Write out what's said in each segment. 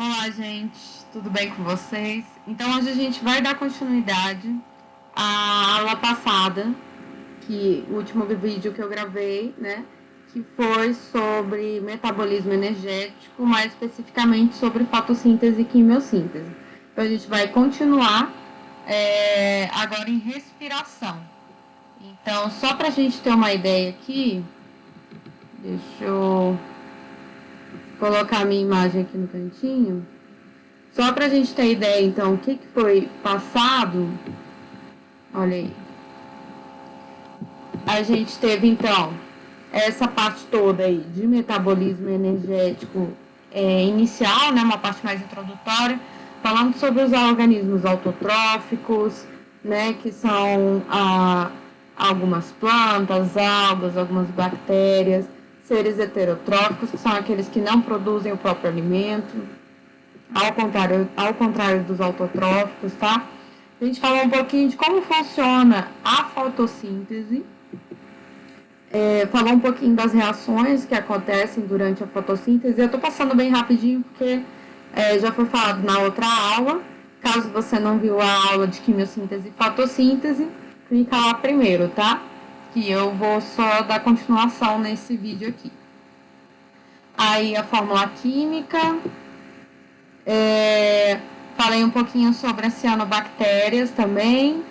Olá, gente, tudo bem com vocês? Então, hoje a gente vai dar continuidade à aula passada, o último vídeo que eu gravei, né? Que foi sobre metabolismo energético, mais especificamente sobre fotossíntese e quimiossíntese. Então, a gente vai continuar agora em respiração. Então, só para a gente ter uma ideia aqui, deixa eu colocar a minha imagem aqui no cantinho. Só para a gente ter ideia, então, o que foi passado, olha aí. A gente teve, então, essa parte toda aí de metabolismo energético inicial, né, uma parte mais introdutória, falando sobre os organismos autotróficos, né, que são algumas plantas, algas, algumas bactérias, seres heterotróficos, que são aqueles que não produzem o próprio alimento, ao contrário dos autotróficos, tá? A gente falou um pouquinho de como funciona a fotossíntese, falou um pouquinho das reações que acontecem durante a fotossíntese. Eu tô passando bem rapidinho porque já foi falado na outra aula. Caso você não viu a aula de quimiossíntese e fotossíntese, clica lá primeiro, tá? Que eu vou só dar continuação nesse vídeo aqui. Aí a fórmula química. Falei um pouquinho sobre as cianobactérias também,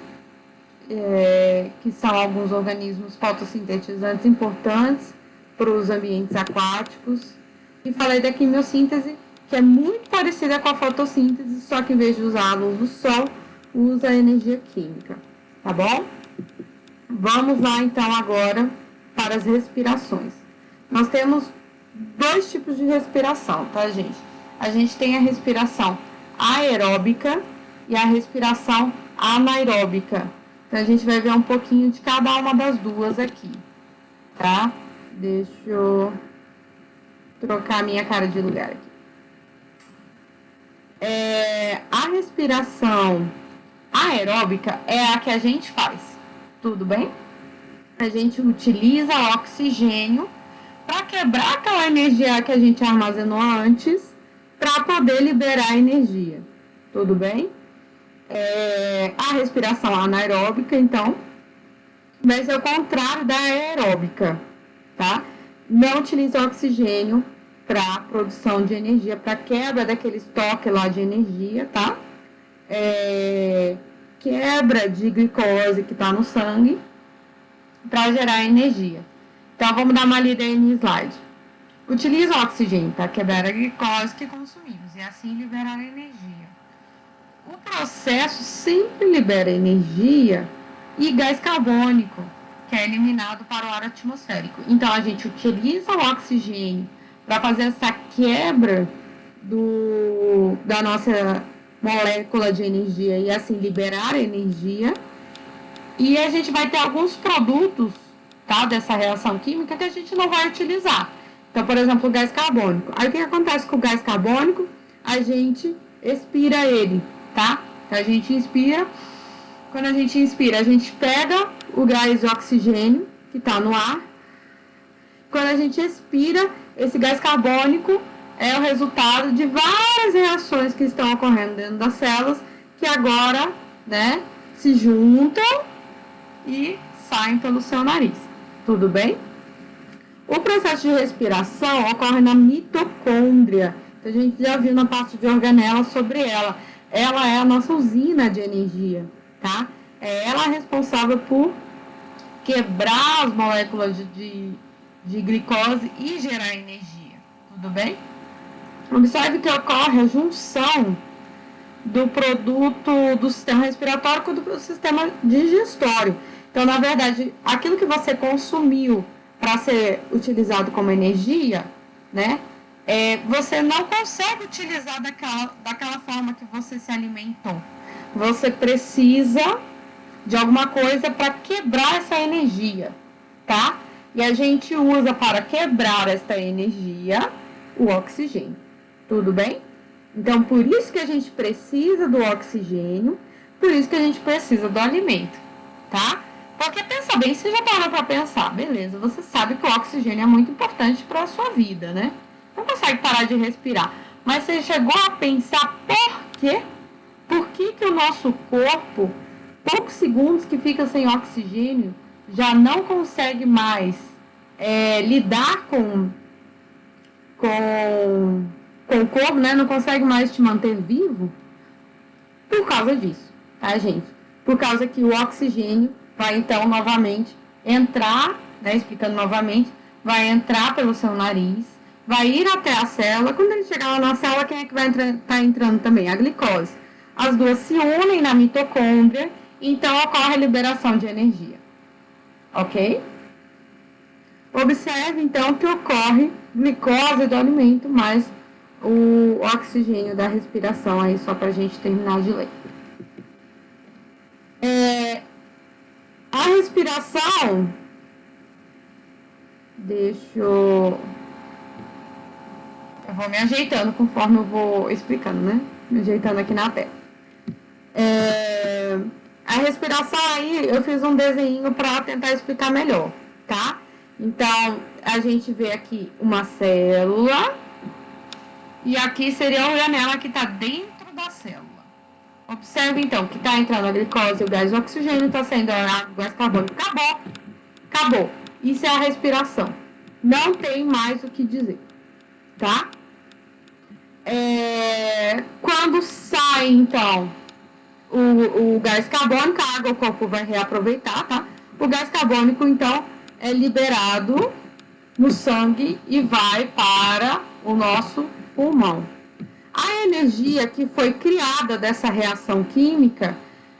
que são alguns organismos fotossintetizantes importantes para os ambientes aquáticos. E falei da quimiossíntese, que é muito parecida com a fotossíntese, só que em vez de usar a luz do sol, usa a energia química, tá bom? Vamos lá então agora para as respirações. Nós temos dois tipos de respiração, tá, gente? A gente tem a respiração aeróbica e a respiração anaeróbica. Então, a gente vai ver um pouquinho de cada uma das duas aqui, tá? Deixa eu trocar a minha cara de lugar aqui. A respiração aeróbica é a que a gente faz, tudo bem? A gente utiliza o oxigênio para quebrar aquela energia que a gente armazenou antes, para poder liberar energia, tudo bem? A respiração anaeróbica, então, vai ser o contrário da aeróbica, tá? Não utiliza oxigênio para produção de energia, para quebra daquele estoque lá de energia, tá? Quebra de glicose que está no sangue para gerar energia. Então, vamos dar uma lida aí no slide. Utiliza o oxigênio para quebrar a glicose que consumimos e assim liberar energia. O processo sempre libera energia e gás carbônico, que é eliminado para o ar atmosférico. Então, a gente utiliza o oxigênio para fazer essa quebra da nossa molécula de energia e assim liberar energia. E a gente vai ter alguns produtos, tá, dessa reação química que a gente não vai utilizar. Então, por exemplo, o gás carbônico. Aí, o que acontece com o gás carbônico? A gente expira ele, tá? Então, a gente inspira. Quando a gente inspira, a gente pega o gás de oxigênio que está no ar. Quando a gente expira, esse gás carbônico é o resultado de várias reações que estão ocorrendo dentro das células, que agora, né, se juntam e saem pelo seu nariz. Tudo bem? O processo de respiração ocorre na mitocôndria. A gente já viu na parte de organela sobre ela. Ela é a nossa usina de energia, tá? Ela é responsável por quebrar as moléculas de glicose e gerar energia. Tudo bem? Observe que ocorre a junção do produto do sistema respiratório com o sistema digestório. Então, na verdade, aquilo que você consumiu para ser utilizado como energia, né? Você não consegue utilizar daquela forma que você se alimentou. Você precisa de alguma coisa para quebrar essa energia, tá? E a gente usa para quebrar essa energia o oxigênio. Tudo bem? Então, por isso que a gente precisa do oxigênio, por isso que a gente precisa do alimento, tá? Porque pensa bem, você já parou para pensar, beleza, você sabe que o oxigênio é muito importante para a sua vida, né? Não consegue parar de respirar, Mas você chegou a pensar por quê? Por que o nosso corpo, poucos segundos que fica sem oxigênio, já não consegue mais lidar com o corpo, né? Não consegue mais te manter vivo? Por causa disso, tá, gente? Por causa que o oxigênio vai, então, novamente entrar, né? Explicando novamente, vai entrar pelo seu nariz, vai ir até a célula. Quando ele chegar lá na célula, quem é que vai estar entrando também? A glicose. As duas se unem na mitocôndria, então ocorre a liberação de energia. Ok? Observe, então, que ocorre glicose do alimento, mais o oxigênio da respiração, aí só para a gente terminar de ler. A respiração, eu vou me ajeitando conforme eu vou explicando, né? Me ajeitando aqui na tela. A respiração aí, eu fiz um desenho para tentar explicar melhor, tá? Então, a gente vê aqui uma célula e aqui seria a organela que está dentro da célula. Observe, então, que está entrando a glicose, o gás, o oxigênio, está saindo o gás carbônico. Acabou. Isso é a respiração. Não tem mais o que dizer, tá? Quando sai, então, o gás carbônico, a água o corpo vai reaproveitar, tá? O gás carbônico, então, é liberado no sangue e vai para o nosso pulmão. A energia que foi criada dessa reação química,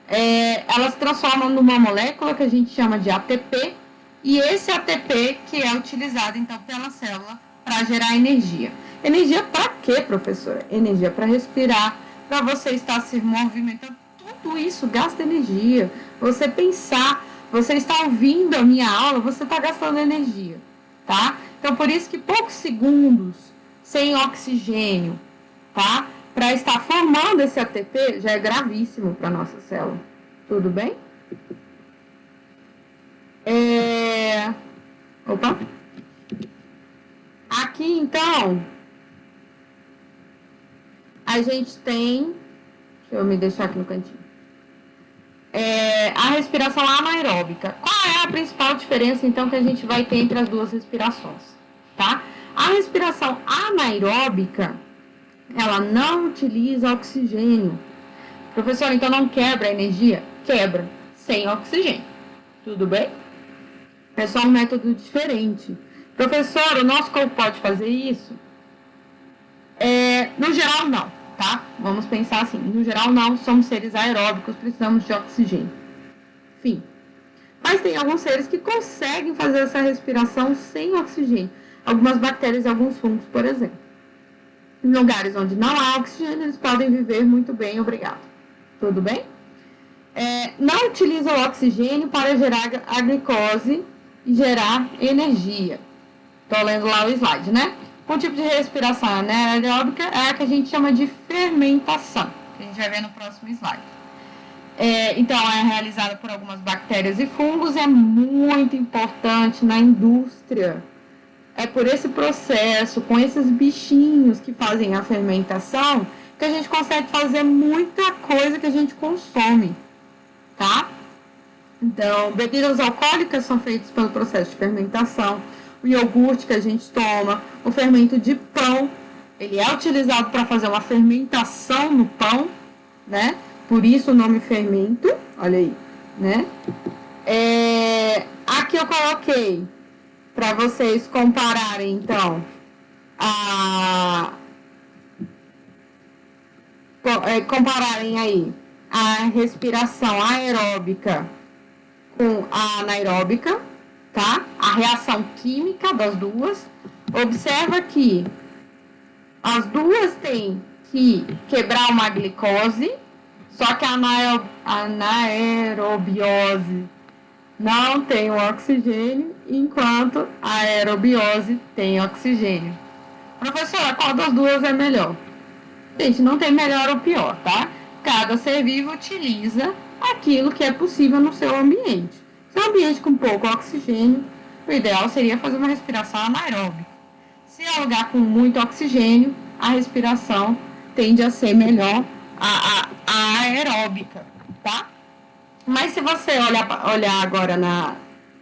ela se transforma numa molécula que a gente chama de ATP, e esse ATP que é utilizado, então, pela célula para gerar energia. Energia para quê, professora? Energia para respirar, para você estar se movimentando. Tudo isso gasta energia. Você pensar, você está ouvindo a minha aula, você está gastando energia, tá? Então, por isso que poucos segundos sem oxigênio, tá? Para estar formando esse ATP já é gravíssimo para a nossa célula. Tudo bem? Opa! Aqui, então, a gente tem... Deixa eu me deixar aqui no cantinho. A respiração anaeróbica. Qual é a principal diferença, então, que a gente vai ter entre as duas respirações? Tá? A respiração anaeróbica, ela não utiliza oxigênio. Professor, então não quebra a energia? Quebra, sem oxigênio. Tudo bem? É só um método diferente. Professor, o nosso corpo pode fazer isso? No geral, não, tá? Vamos pensar assim. No geral, não. Somos seres aeróbicos, precisamos de oxigênio. Enfim. Mas tem alguns seres que conseguem fazer essa respiração sem oxigênio. Algumas bactérias e alguns fungos, por exemplo. Em lugares onde não há oxigênio, eles podem viver muito bem, obrigado. Tudo bem? Não utiliza o oxigênio para gerar a glicose e gerar energia. Estou lendo lá o slide, né? O tipo de respiração anaeróbica é a que a gente chama de fermentação, que a gente vai ver no próximo slide. Então, é realizada por algumas bactérias e fungos, é muito importante na indústria. É por esse processo, com esses bichinhos que fazem a fermentação, que a gente consegue fazer muita coisa que a gente consome, tá? Então, bebidas alcoólicas são feitas pelo processo de fermentação. O iogurte que a gente toma, o fermento de pão, ele é utilizado para fazer uma fermentação no pão, né? Por isso o nome fermento, olha aí, né? Aqui eu coloquei para vocês compararem, então, compararem aí a respiração aeróbica com a anaeróbica, tá? A reação química das duas. Observa que as duas têm que quebrar uma glicose, só que a anaerobiose não tem o oxigênio, enquanto a aerobiose tem oxigênio. Professora, qual das duas é melhor? Gente, não tem melhor ou pior, tá? Cada ser vivo utiliza aquilo que é possível no seu ambiente. Se é um ambiente com pouco oxigênio, o ideal seria fazer uma respiração anaeróbica. Se é um lugar com muito oxigênio, a respiração tende a ser melhor, a aeróbica, tá? Mas se você olhar agora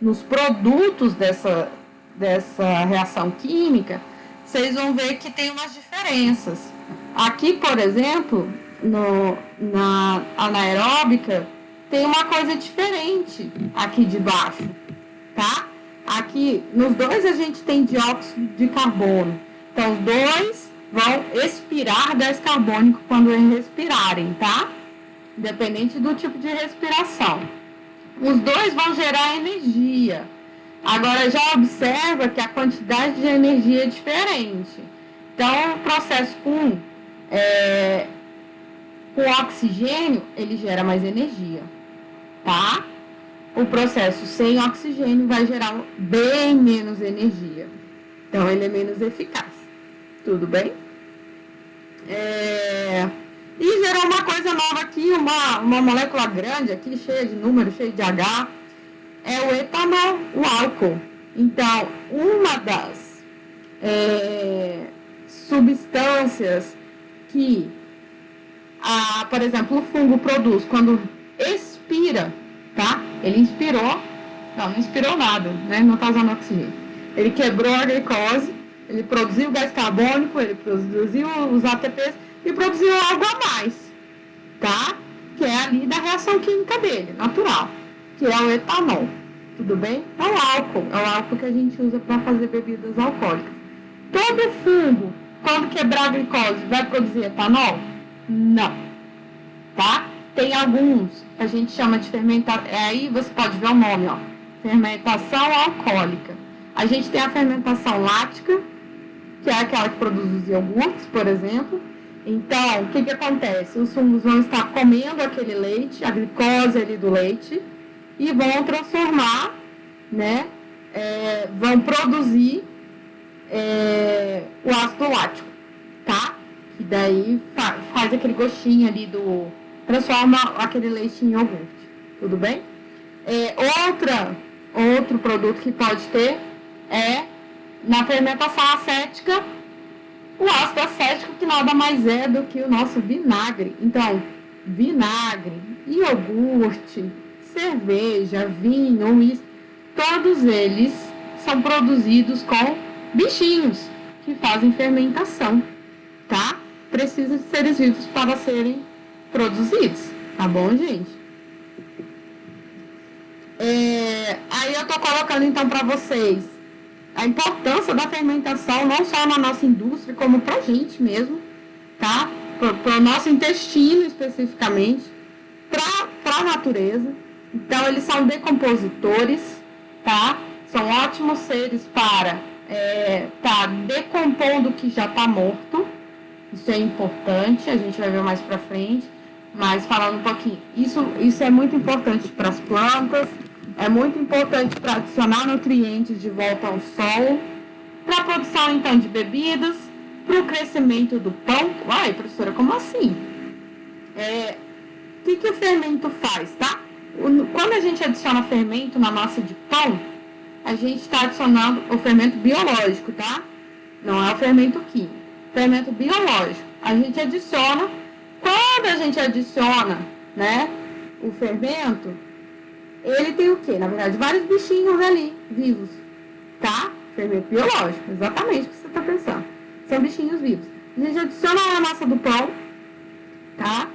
nos produtos dessa reação química, vocês vão ver que tem umas diferenças. Aqui, por exemplo, na anaeróbica, tem uma coisa diferente aqui de baixo, tá? Aqui, nos dois a gente tem dióxido de carbono. Então, os dois vão expirar gás carbônico quando eles respirarem, tá? Independente do tipo de respiração. Os dois vão gerar energia. Agora, já observa que a quantidade de energia é diferente. Então, o processo com oxigênio, ele gera mais energia, tá? O processo sem oxigênio vai gerar bem menos energia. Então, ele é menos eficaz. Tudo bem? E gerou uma coisa nova aqui, uma molécula grande aqui, cheia de números, cheia de H, é o etanol, o álcool. Então, uma das substâncias que, por exemplo, o fungo produz quando expira, tá? Ele inspirou, não inspirou nada, né? Não está usando oxigênio. Ele quebrou a glicose, ele produziu gás carbônico, ele produziu os ATPs e produziu algo a mais, tá? Que é ali da reação química dele, natural, que é o etanol. Tudo bem? É o álcool que a gente usa para fazer bebidas alcoólicas. Todo fungo, quando quebrar a glicose, vai produzir etanol? Não. Tá? Tem alguns que a gente chama de fermentação. Aí você pode ver o nome, ó. Fermentação alcoólica. A gente tem a fermentação lática, que é aquela que produz os iogurtes, por exemplo. Então, o que acontece? Os fungos vão estar comendo aquele leite, a glicose ali do leite, e vão transformar, né? Vão produzir o ácido lático, tá? E daí faz aquele gostinho ali transforma aquele leite em iogurte, tudo bem? Outro produto que pode ter na fermentação acética, o ácido acético, que nada mais é do que o nosso vinagre. Então, vinagre, iogurte, cerveja, vinho, uísque, todos eles são produzidos com bichinhos que fazem fermentação, tá? Precisa de seres vivos para serem produzidos, tá bom, gente? Aí eu tô colocando então para vocês a importância da fermentação, não só na nossa indústria, como pra gente mesmo, tá? Para o nosso intestino especificamente, para a natureza. Então, eles são decompositores, tá? São ótimos seres para tá decompondo o que já está morto. Isso é importante, a gente vai ver mais para frente. Mas falando um pouquinho, isso é muito importante para as plantas, é muito importante para adicionar nutrientes de volta ao solo, para a produção, então, de bebidas, para o crescimento do pão. Uai, professora, como assim? O que o fermento faz, tá? Quando a gente adiciona fermento na massa de pão, a gente está adicionando o fermento biológico, tá? Não é o fermento químico. Fermento biológico. A gente adiciona. Quando a gente adiciona, né, o fermento, ele tem o quê? Na verdade, vários bichinhos ali, vivos, tá? Fermento biológico, exatamente o que você está pensando. São bichinhos vivos. A gente adiciona na massa do pão, tá?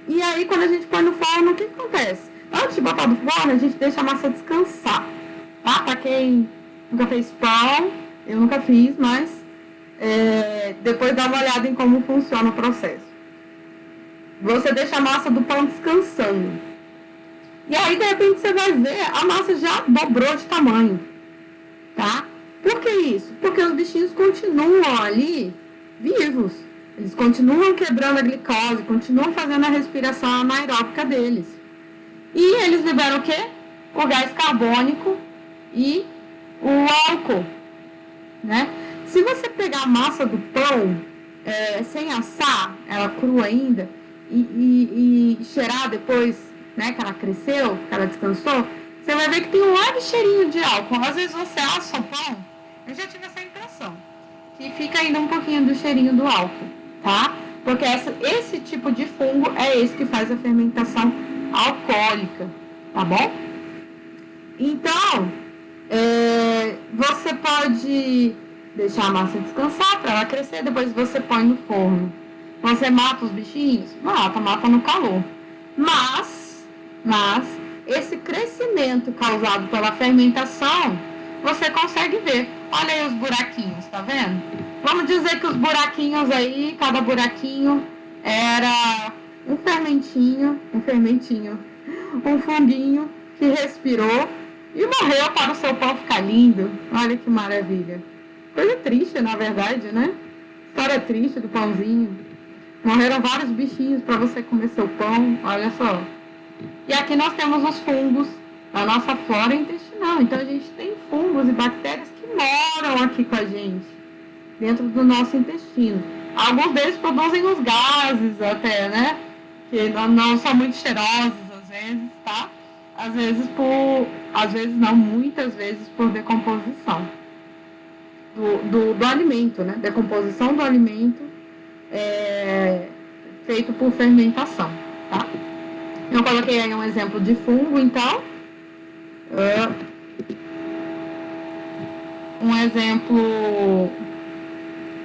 E aí, quando a gente põe no forno, o que acontece? Antes de botar no forno, a gente deixa a massa descansar, tá? Para quem nunca fez pão, eu nunca fiz, mas depois dá uma olhada em como funciona o processo. Você deixa a massa do pão descansando. E aí, de repente, você vai ver, a massa já dobrou de tamanho, tá? Por que isso? Porque os bichinhos continuam ali vivos. Eles continuam quebrando a glicose, continuam fazendo a respiração anaeróbica deles. E eles liberam o quê? O gás carbônico e o álcool, né? Se você pegar a massa do pão sem assar, ela crua ainda, e cheirar depois, né, que ela cresceu, que ela descansou, você vai ver que tem um leve cheirinho de álcool. Às vezes você assa o pão, eu já tive essa impressão, que fica ainda um pouquinho do cheirinho do álcool, tá? Porque esse tipo de fungo é esse que faz a fermentação alcoólica, tá bom? Então, você pode deixar a massa descansar para ela crescer, depois você põe no forno. Você mata os bichinhos? Mata no calor. Mas, esse crescimento causado pela fermentação, você consegue ver. Olha aí os buraquinhos, tá vendo? Vamos dizer que os buraquinhos aí, cada buraquinho era um fermentinho, um funguinho que respirou e morreu para o seu pão ficar lindo. Olha que maravilha. Coisa triste, na verdade, né? História triste do pãozinho. Morreram vários bichinhos para você comer seu pão, olha só. E aqui nós temos os fungos da nossa flora intestinal. Então a gente tem fungos e bactérias que moram aqui com a gente, dentro do nosso intestino. Alguns deles produzem os gases até, né? Que não são muito cheirosos às vezes, tá? Muitas vezes por decomposição do alimento, né? Decomposição do alimento feito por fermentação, tá? Eu coloquei aí um exemplo de fungo, então. Um exemplo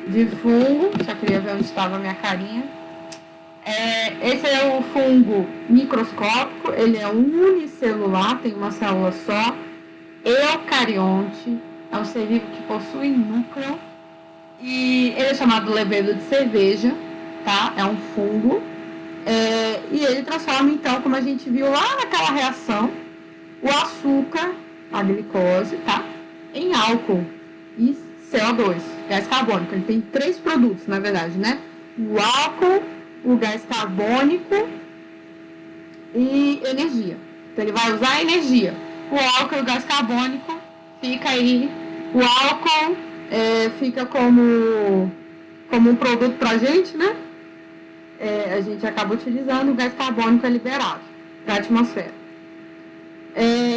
de fungo, só queria ver onde estava a minha carinha. Esse é o fungo microscópico, ele é unicelular, tem uma célula só, eucarionte, é um ser vivo que possui núcleo, e ele é chamado levedo de cerveja, tá? É um fungo, e ele transforma, então, como a gente viu lá naquela reação, o açúcar, a glicose, tá? Em álcool e CO2, gás carbônico. Ele tem 3 produtos, na verdade, né? O álcool, o gás carbônico e energia. Então, ele vai usar energia. O álcool e o gás carbônico fica aí. O álcool fica como um produto pra gente, né? A gente acaba utilizando, o gás carbônico é liberado para a atmosfera.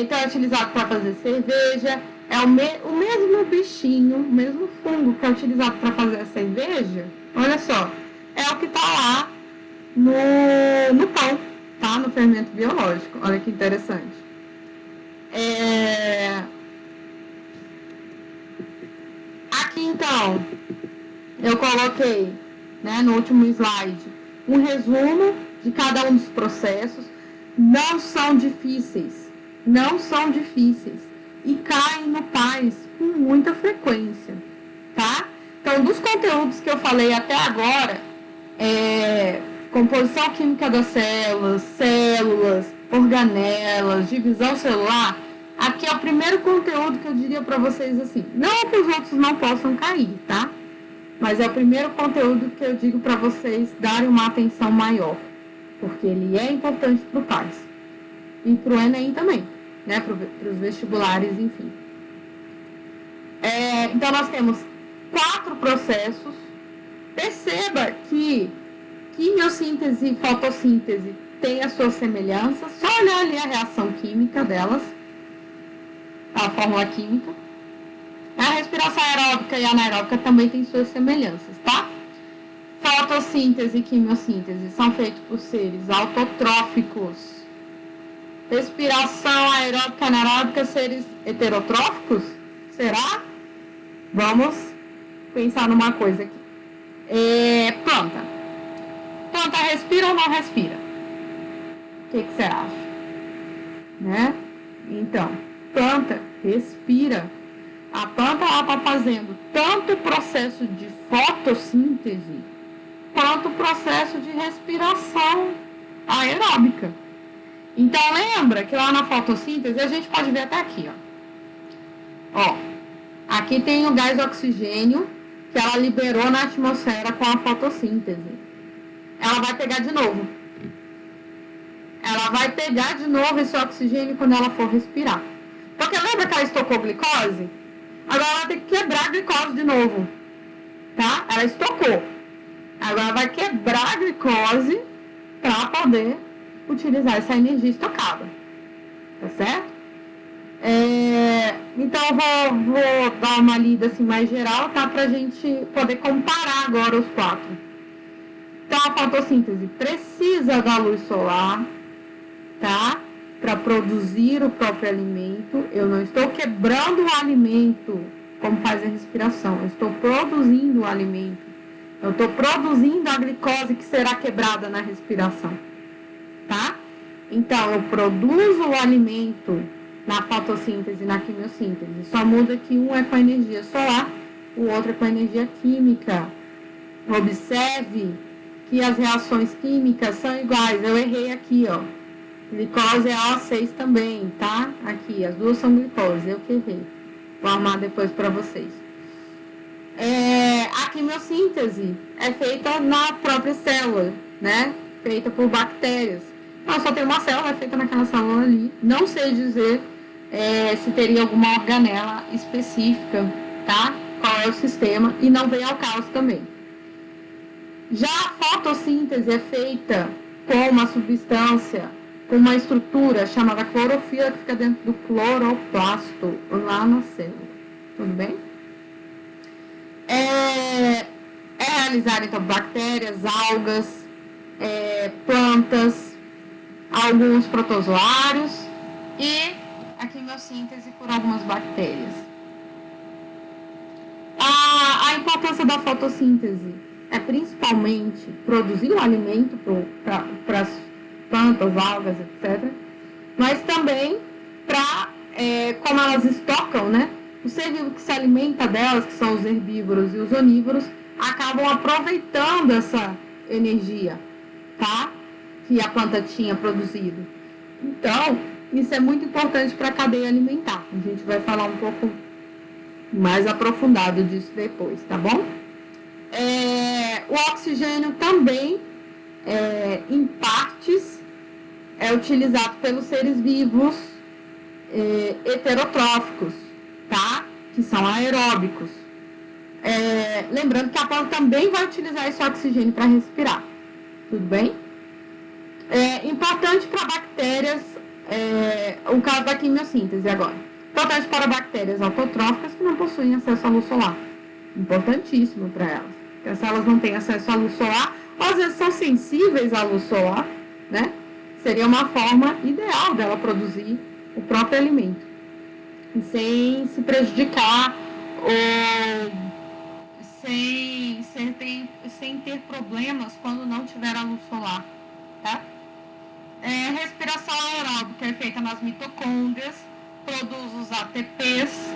Então, é utilizado para fazer cerveja. É o mesmo bichinho, o mesmo fungo que é utilizado para fazer a cerveja. Olha só, é o que está lá no pão, tá? No fermento biológico. Olha que interessante. Aqui, então, eu coloquei, né, no último slide, um resumo de cada um dos processos. Não são difíceis. E caem no PAS com muita frequência, tá? Então, dos conteúdos que eu falei até agora, composição química das células, organelas, divisão celular, aqui é o primeiro conteúdo que eu diria para vocês assim, não que os outros não possam cair, tá? Mas é o primeiro conteúdo que eu digo para vocês darem uma atenção maior, porque ele é importante para o PAS e para o Enem também, né? Para os vestibulares, enfim. Então, nós temos 4 processos. Perceba que quimiossíntese e fotossíntese têm as suas semelhanças. Só olhar ali a reação química delas, a fórmula química. A respiração aeróbica e anaeróbica também têm suas semelhanças, tá? Fotossíntese e quimiossíntese são feitos por seres autotróficos. Respiração aeróbica e anaeróbica, seres heterotróficos? Será? Vamos pensar numa coisa aqui. Planta. Planta respira ou não respira? O que você acha? Né? Então, planta respira. A planta está fazendo tanto o processo de fotossíntese quanto o processo de respiração aeróbica. Então, lembra que lá na fotossíntese, a gente pode ver até aqui, ó. Aqui tem o gás oxigênio que ela liberou na atmosfera com a fotossíntese. Ela vai pegar de novo. Ela vai pegar de novo esse oxigênio quando ela for respirar. Porque lembra que ela estocou glicose? Agora ela tem que quebrar a glicose de novo. Tá? Ela estocou. Agora vai quebrar a glicose para poder utilizar essa energia estocada. Tá certo? Então, eu vou dar uma lida assim, mais geral, tá? Pra gente poder comparar agora os quatro. Então, a fotossíntese precisa da luz solar, tá? Para produzir o próprio alimento. Eu não estou quebrando o alimento como faz a respiração. Eu estou produzindo o alimento. Eu estou produzindo a glicose que será quebrada na respiração, tá? Então, eu produzo o alimento na fotossíntese e na quimiossíntese. Só muda que um é com a energia solar, o outro é com a energia química. Observe que as reações químicas são iguais. Eu errei aqui, ó. Glicose é A6 também, tá? Aqui, as duas são glicose, eu que errei. Vou arrumar depois para vocês. A quimiossíntese é feita na própria célula, né? Feita por bactérias. Então, só tem uma célula, é feita naquela célula ali. Não sei dizer se teria alguma organela específica, tá? Qual é o sistema, e não vem ao caso também. Já a fotossíntese é feita com uma substância, com uma estrutura chamada clorofila, que fica dentro do cloroplasto, lá na célula. Tudo bem? É realizada, então, bactérias, algas, plantas, alguns protozoários e a quimiossíntese por algumas bactérias. A importância da fotossíntese é principalmente produzir o alimento para as plantas, algas, etc. Mas também para, como elas estocam, né? O ser vivo que se alimenta delas, que são os herbívoros e os onívoros, acabam aproveitando essa energia, tá? Que a planta tinha produzido. Então, isso é muito importante para a cadeia alimentar. A gente vai falar um pouco mais aprofundado disso depois, tá bom? O oxigênio também, em partes, é utilizado pelos seres vivos heterotróficos, tá? Que são aeróbicos. Lembrando que a planta também vai utilizar esse oxigênio para respirar, tudo bem? Importante para bactérias, o caso da quimiossíntese agora. Importante para bactérias autotróficas que não possuem acesso à luz solar. Importantíssimo para elas. Porque se elas não têm acesso à luz solar, ou às vezes são sensíveis à luz solar, né? Seria uma forma ideal dela produzir o próprio alimento, sem se prejudicar ou sem ter problemas quando não tiver a luz solar, tá? Respiração aeróbica é feita nas mitocôndrias, produz os ATPs,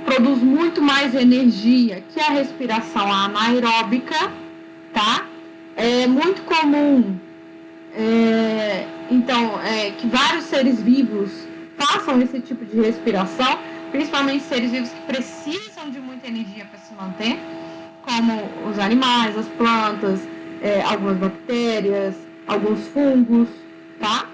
produz muito mais energia que a respiração anaeróbica, tá? É muito comum, que vários seres vivos façam esse tipo de respiração, principalmente seres vivos que precisam de muita energia para se manter, como os animais, as plantas, algumas bactérias, alguns fungos, tá?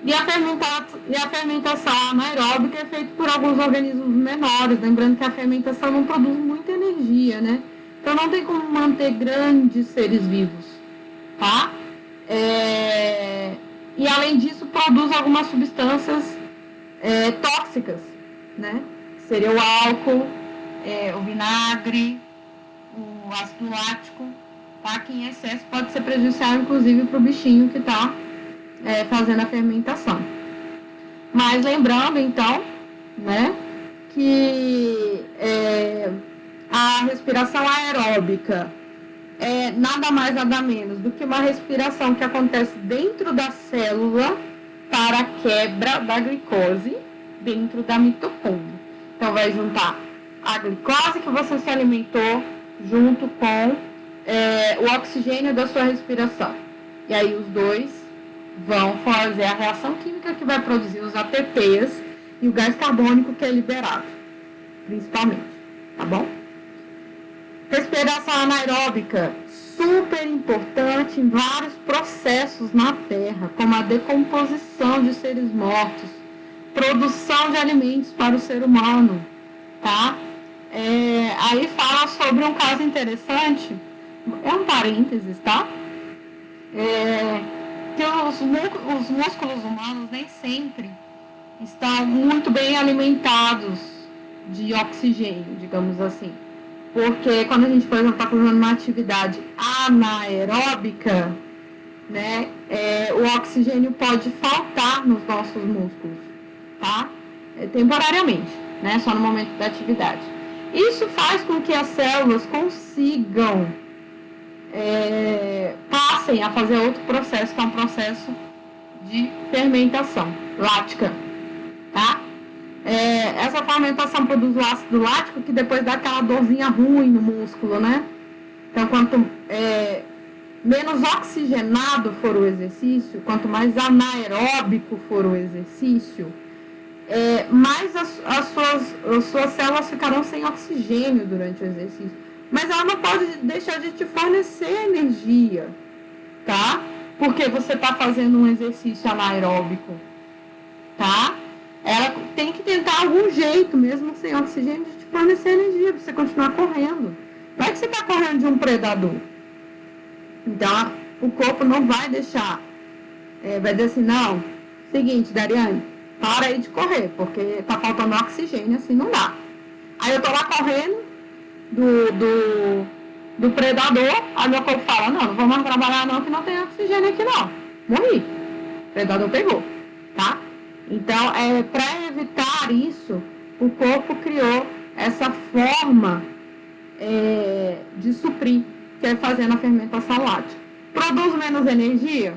E a fermentação anaeróbica é feita por alguns organismos menores, lembrando que a fermentação não produz muita energia, né? Então não tem como manter grandes seres vivos, tá? E além disso produz algumas substâncias tóxicas, né? Seria o álcool, o vinagre, o ácido lático, tá? Que em excesso pode ser prejudicial, inclusive, para o bichinho que está fazendo a fermentação. Mas lembrando, então, né, que a respiração aeróbica é nada mais, nada menos do que uma respiração que acontece dentro da célula para a quebra da glicose dentro da mitocôndria. Então, vai juntar a glicose que você se alimentou junto com o oxigênio da sua respiração. E aí os dois vão fazer a reação química que vai produzir os ATPs e o gás carbônico que é liberado, principalmente, tá bom? Respiração anaeróbica, super importante em vários processos na Terra, como a decomposição de seres mortos, produção de alimentos para o ser humano, tá? Aí fala sobre um caso interessante, um parênteses, tá? Que os músculos humanos nem sempre estão muito bem alimentados de oxigênio, digamos assim. Porque quando a gente, por exemplo, está fazendo uma atividade anaeróbica, né, o oxigênio pode faltar nos nossos músculos, tá? Temporariamente, né, só no momento da atividade. Isso faz com que as células consigam passem a fazer outro processo, que é um processo de fermentação lática, tá? Essa fermentação produz o ácido lático, que depois dá aquela dorzinha ruim no músculo, né? Então, quanto menos oxigenado for o exercício, quanto mais anaeróbico for o exercício, mais as suas células ficarão sem oxigênio durante o exercício. Mas ela não pode deixar de te fornecer energia, tá? Porque você está fazendo um exercício anaeróbico, tá? Ela tem que tentar algum jeito, mesmo sem oxigênio, de te fornecer energia para você continuar correndo. Vai que você está correndo de um predador. Então, o corpo não vai deixar. Vai dizer assim, não, seguinte, Dariane, para aí de correr, porque está faltando oxigênio, assim não dá. Aí eu tô lá correndo do predador, aí meu corpo fala, não vou mais trabalhar não, que não tem oxigênio aqui não. Morri. O predador pegou, tá? Então, para evitar isso, o corpo criou essa forma de suprir, que é fazendo a fermentação lática. Produz menos energia?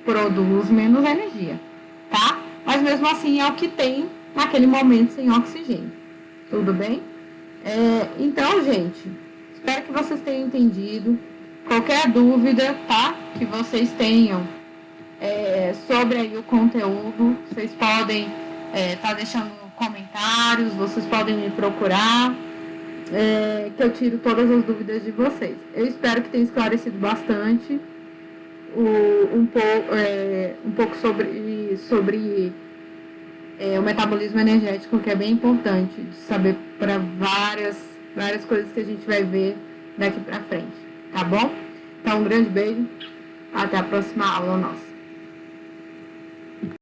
Produz menos energia, tá? Mas mesmo assim é o que tem naquele momento sem oxigênio. Tudo bem? Então, gente, espero que vocês tenham entendido. Qualquer dúvida, tá? Que vocês tenham sobre aí o conteúdo, vocês podem estar deixando comentários, vocês podem me procurar, que eu tiro todas as dúvidas de vocês. Eu espero que tenha esclarecido bastante um pouco sobre o metabolismo energético, que é bem importante de saber para várias coisas que a gente vai ver daqui para frente, tá bom? Então, um grande beijo, até a próxima aula nossa.